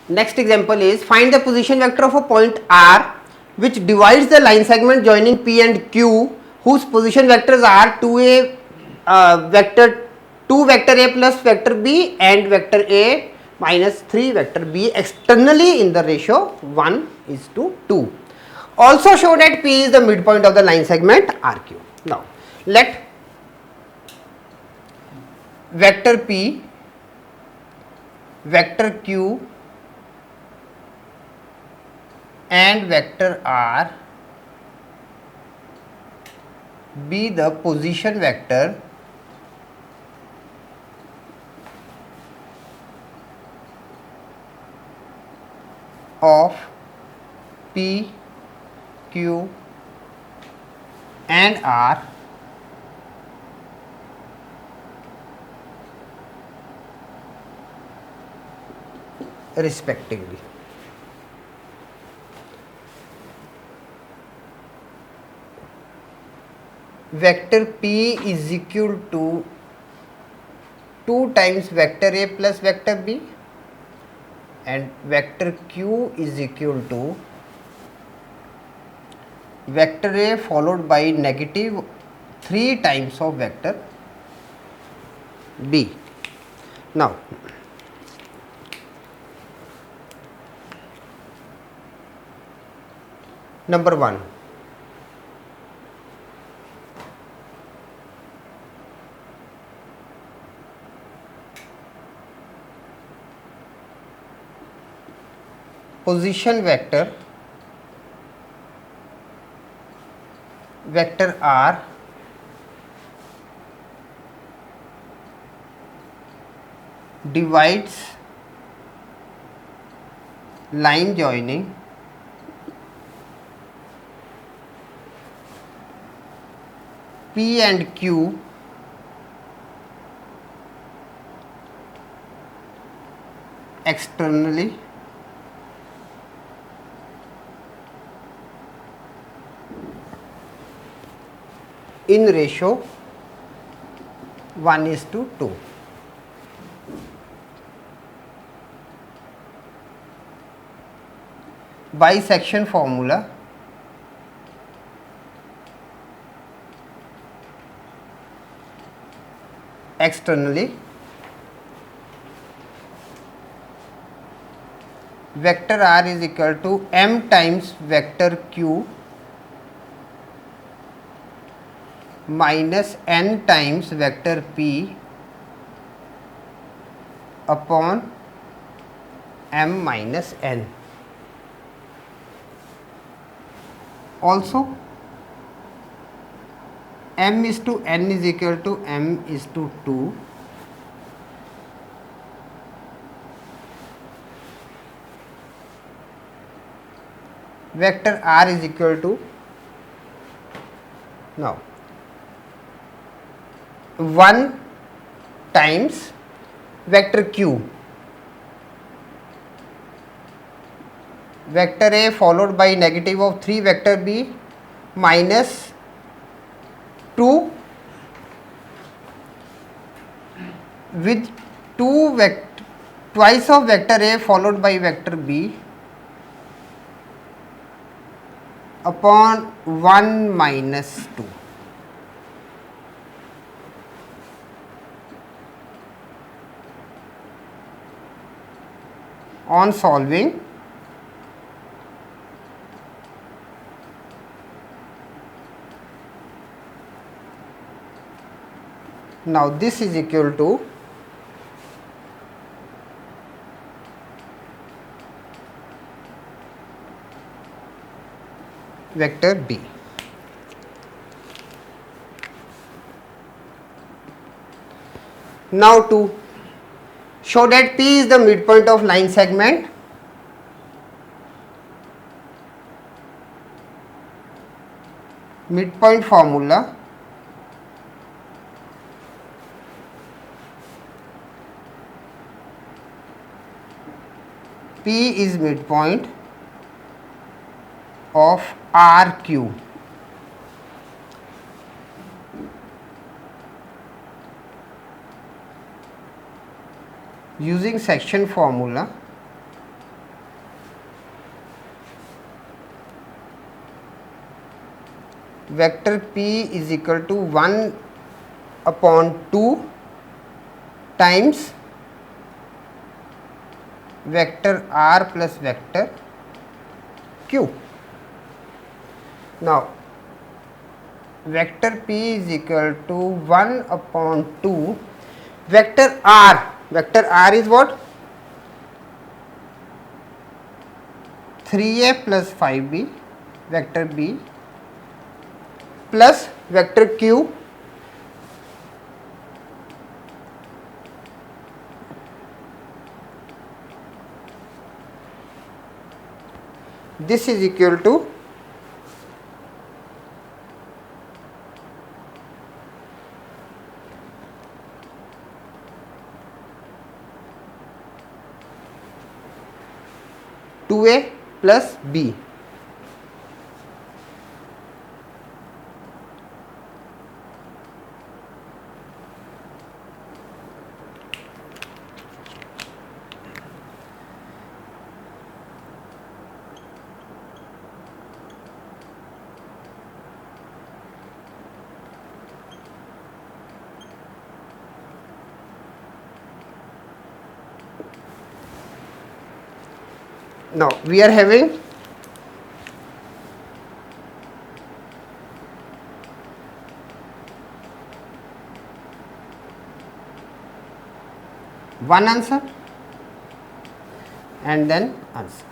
Next example is find the position vector of a point R which divides the line segment joining P and Q, whose position vectors are 2a vector 2 vector A plus vector B and vector A minus 3 vector B externally in the ratio 1:2. Also show that P is the midpoint of the line segment RQ. Now let vector P, vector Q and vector R be the position vector of P, Q and R respectively. Vector P is equal to 2 times vector A plus vector B and vector Q is equal to vector A followed by negative 3 times of vector B. Now number 1, position vector vector R divides line joining P and Q externally in ratio 1:2. Bisection formula, externally vector R is equal to m times vector Q minus n times vector P upon m minus n. Also m is to n is equal to m is to 2. Vector R is equal to, now 1 times vector Q, vector A followed by negative of 3 vector B minus 2 with twice of vector A followed by vector B upon 1 minus 2. On solving, now this is equal to vector B. Now to show that P is the midpoint of line segment, midpoint formula, P is midpoint of RQ. Using section formula, vector p is equal to 1 upon 2 times vector r plus vector q. Now vector p is equal to 1 upon 2 vector r is what? 3a plus 5b vector b plus vector q this is equal to 2a plus b. Now we are having one answer and then answer.